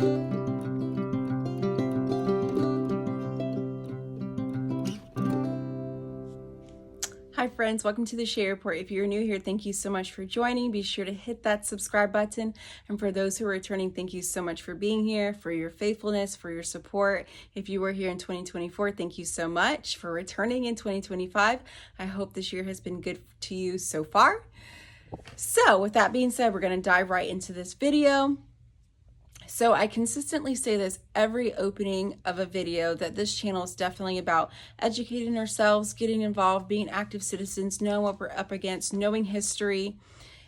Hi friends, welcome to the Share Report. If you're new here, thank you so much for joining. Be sure to hit that subscribe button. And for those who are returning, thank you so much for being here, for your faithfulness, for your support. If you were here in 2024, thank you so much for returning in 2025. I hope this year has been good to you so far. So with that being said, we're going to dive right into this video. So I consistently say this every opening of a video, that this channel is definitely about educating ourselves, getting involved, being active citizens, knowing what we're up against, knowing history,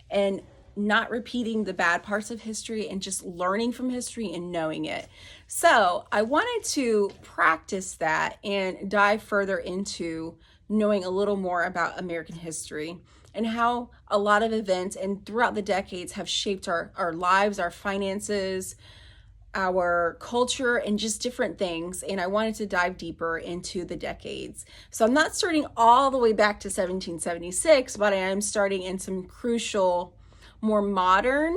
and not repeating the bad parts of history, and just learning from history and knowing it. So I wanted to practice that and dive further into knowing a little more about American history and how a lot of events and throughout the decades have shaped our lives, our finances, our culture, and just different things. And I wanted to dive deeper into the decades. So I'm not starting all the way back to 1776, but I am starting in some crucial, more modern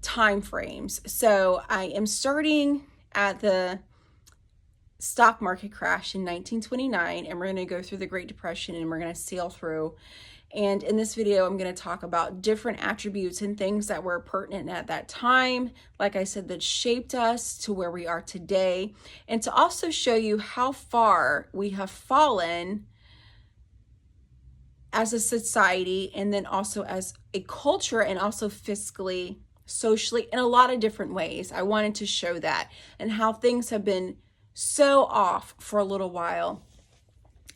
time frames. So I am starting at the stock market crash in 1929, and we're going to go through the Great Depression, and we're going to sail through. And in this video, I'm going to talk about different attributes and things that were pertinent at that time, like I said, that shaped us to where we are today, and to also show you how far we have fallen as a society, and then also as a culture, and also fiscally, socially, in a lot of different ways. I wanted to show that, and how things have been so off for a little while,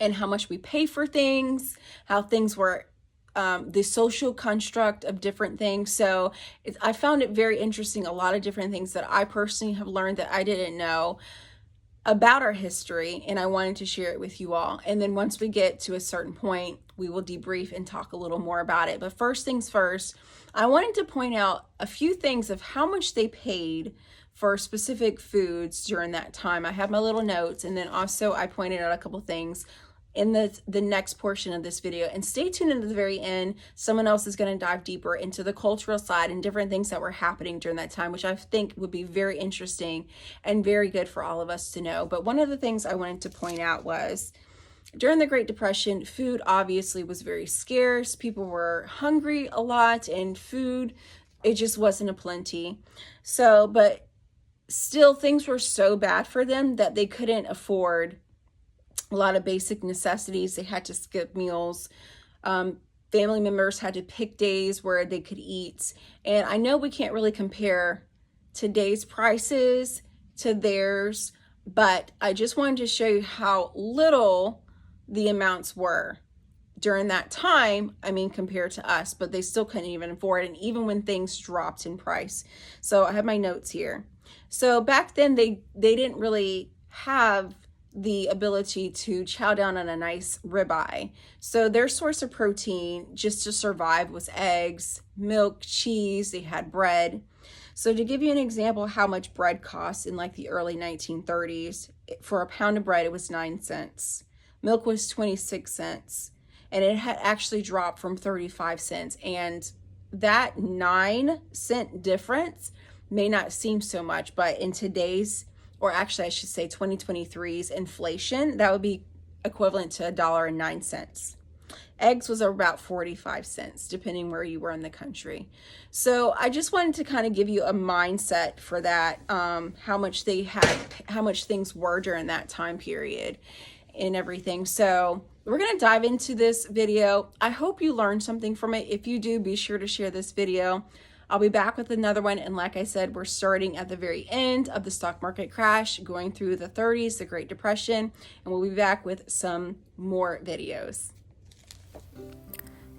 and how much we pay for things, how things were, the social construct of different things. So I found it very interesting, a lot of different things that I personally have learned that I didn't know about our history, and I wanted to share it with you all. And then once we get to a certain point, we will debrief and talk a little more about it. But first things first, I wanted to point out a few things of how much they paid for specific foods during that time. I have my little notes, and then also I pointed out a couple things in the next portion of this video. And stay tuned into the very end. Someone else is going to dive deeper into the cultural side and different things that were happening during that time, which I think would be very interesting and very good for all of us to know. But one of the things I wanted to point out was, during the Great Depression, food obviously was very scarce. People were hungry a lot, and food, it just wasn't a plenty. So, but still, things were so bad for them that they couldn't afford a lot of basic necessities. They had to skip meals. Family members had to pick days where they could eat. And I know we can't really compare today's prices to theirs, but I just wanted to show you how little the amounts were during that time. I mean, compared to us, but they still couldn't even afford it, and even when things dropped in price. So I have my notes here. So back then, they didn't really have the ability to chow down on a nice ribeye. So their source of protein just to survive was eggs, milk, cheese. They had bread. So to give you an example how much bread costs in like the early 1930s, for a pound of bread, it was 9 cents. Milk was 26 cents. And it had actually dropped from 35 cents. And that 9-cent difference may not seem so much, but in today's, or actually I should say 2023's inflation, that would be equivalent to $1.09. Eggs was about 45 cents, depending where you were in the country. So I just wanted to kind of give you a mindset for that, how much they had, how much things were during that time period and everything. So we're going to dive into this video. I hope you learned something from it. If you do, be sure to share this video. I'll be back with another one. And like I said, we're starting at the very end of the stock market crash, going through the 30s, the Great Depression, and we'll be back with some more videos.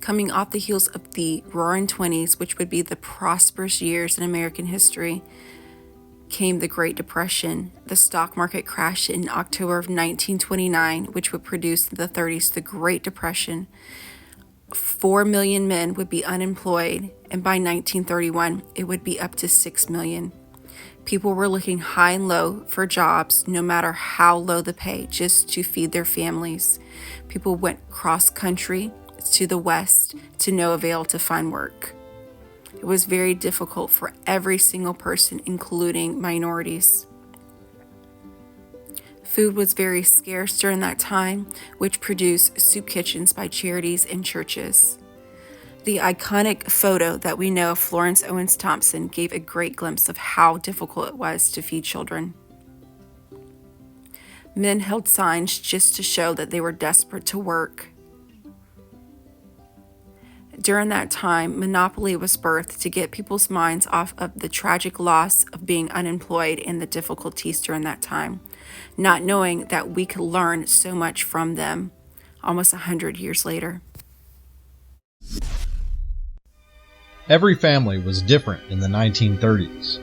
Coming off the heels of the Roaring 20s, which would be the prosperous years in American history, came the Great Depression. The stock market crashed in October of 1929, which would produce in the 30s the Great Depression. 4 million men would be unemployed, and by 1931, it would be up to 6 million. People were looking high and low for jobs, no matter how low the pay, just to feed their families. People went cross country to the West to no avail to find work. It was very difficult for every single person, including minorities. Food was very scarce during that time, which produced soup kitchens by charities and churches. The iconic photo that we know of Florence Owens Thompson gave a great glimpse of how difficult it was to feed children. Men held signs just to show that they were desperate to work. During that time, Monopoly was birthed to get people's minds off of the tragic loss of being unemployed and the difficulties during that time, not knowing that we could learn so much from them almost 100 years later. Every family was different in the 1930s,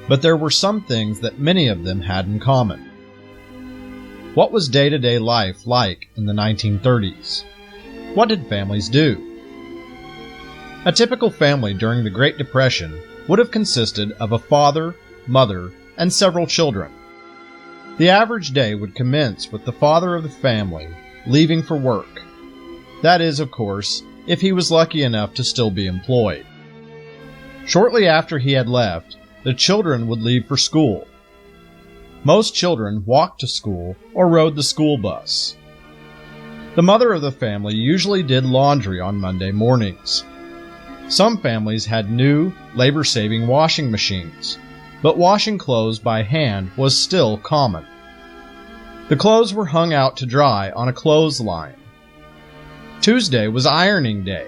but there were some things that many of them had in common. What was day-to-day life like in the 1930s? What did families do? A typical family during the Great Depression would have consisted of a father, mother, and several children. The average day would commence with the father of the family leaving for work. That is, of course, if he was lucky enough to still be employed. Shortly after he had left, the children would leave for school. Most children walked to school or rode the school bus. The mother of the family usually did laundry on Monday mornings. Some families had new, labor-saving washing machines, but washing clothes by hand was still common. The clothes were hung out to dry on a clothesline. Tuesday was ironing day.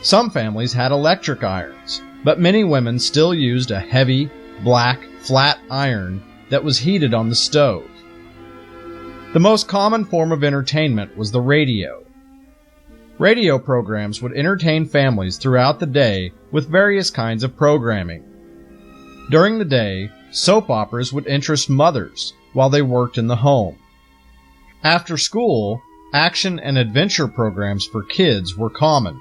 Some families had electric irons, but many women still used a heavy, black, flat iron that was heated on the stove. The most common form of entertainment was the radio. Radio programs would entertain families throughout the day with various kinds of programming. During the day, soap operas would interest mothers while they worked in the home. After school, action and adventure programs for kids were common.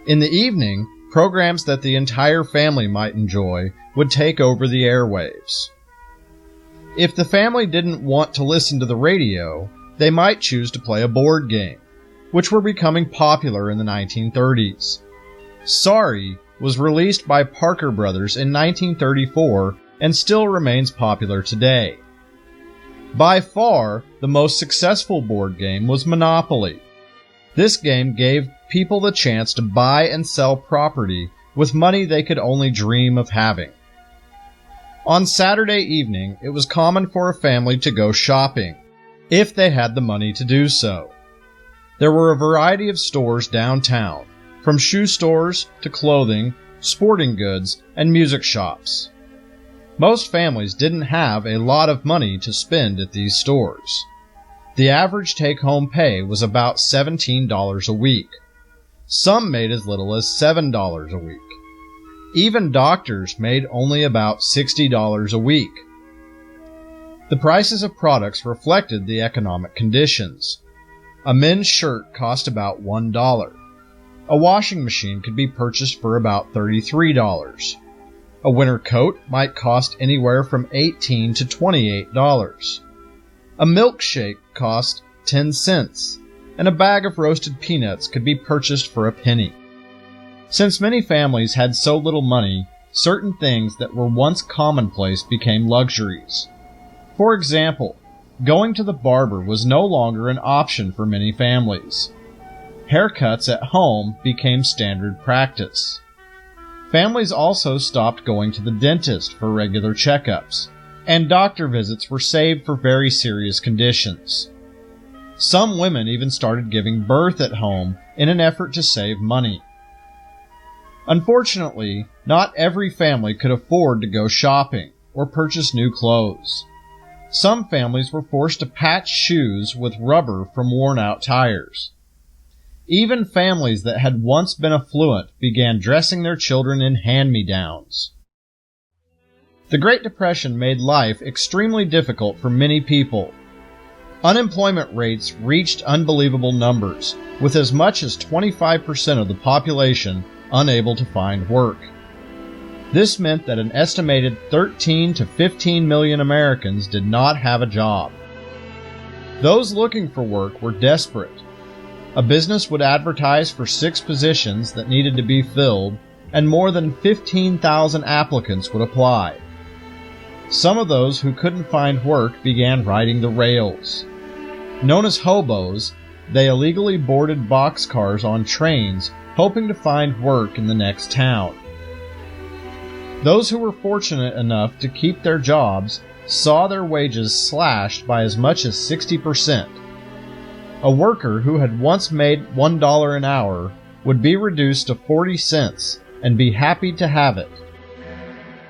In the evening, programs that the entire family might enjoy would take over the airwaves. If the family didn't want to listen to the radio, they might choose to play a board game, which were becoming popular in the 1930s. Sorry was released by Parker Brothers in 1934 and still remains popular today. By far, the most successful board game was Monopoly. This game gave people the chance to buy and sell property with money they could only dream of having. On Saturday evening, it was common for a family to go shopping, if they had the money to do so. There were a variety of stores downtown, from shoe stores to clothing, sporting goods, and music shops. Most families didn't have a lot of money to spend at these stores. The average take-home pay was about $17 a week. Some made as little as $7 a week. Even doctors made only about $60 a week. The prices of products reflected the economic conditions. A men's shirt cost about $1. A washing machine could be purchased for about $33. A winter coat might cost anywhere from $18 to $28. A milkshake cost 10 cents, and a bag of roasted peanuts could be purchased for a penny. Since many families had so little money, certain things that were once commonplace became luxuries. For example, going to the barber was no longer an option for many families. Haircuts at home became standard practice. Families also stopped going to the dentist for regular checkups, and doctor visits were saved for very serious conditions. Some women even started giving birth at home in an effort to save money. Unfortunately, not every family could afford to go shopping or purchase new clothes. Some families were forced to patch shoes with rubber from worn-out tires. Even families that had once been affluent began dressing their children in hand-me-downs. The Great Depression made life extremely difficult for many people. Unemployment rates reached unbelievable numbers, with as much as 25% of the population unable to find work. This meant that an estimated 13 to 15 million Americans did not have a job. Those looking for work were desperate. A business would advertise for 6 positions that needed to be filled, and more than 15,000 applicants would apply. Some of those who couldn't find work began riding the rails. Known as hobos, they illegally boarded boxcars on trains, hoping to find work in the next town. Those who were fortunate enough to keep their jobs saw their wages slashed by as much as 60%. A worker who had once made $1 an hour would be reduced to 40 cents and be happy to have it.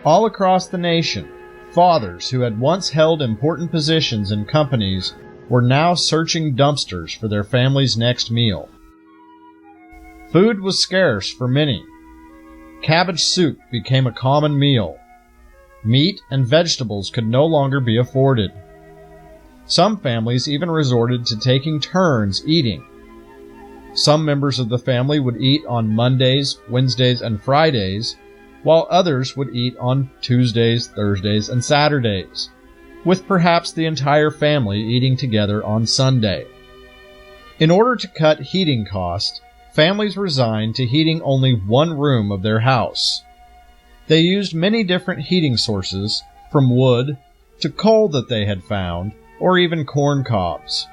All across the nation, fathers who had once held important positions in companies were now searching dumpsters for their family's next meal. Food was scarce for many. Cabbage soup became a common meal. Meat and vegetables could no longer be afforded. Some families even resorted to taking turns eating. Some members of the family would eat on Mondays, Wednesdays, and Fridays, while others would eat on Tuesdays, Thursdays, and Saturdays, with perhaps the entire family eating together on Sunday. In order to cut heating costs, families resigned to heating only one room of their house. They used many different heating sources, from wood to coal that they had found, or even corn cobs.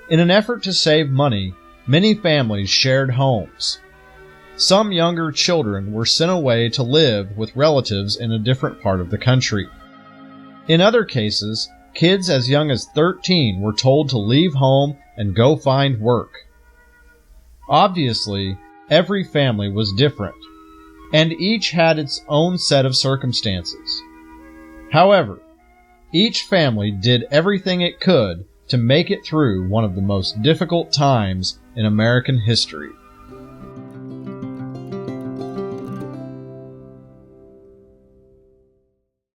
In an effort to save money, many families shared homes. Some younger children were sent away to live with relatives in a different part of the country. In other cases, kids as young as 13 were told to leave home and go find work. Obviously, every family was different, and each had its own set of circumstances. However, each family did everything it could to make it through one of the most difficult times in American history.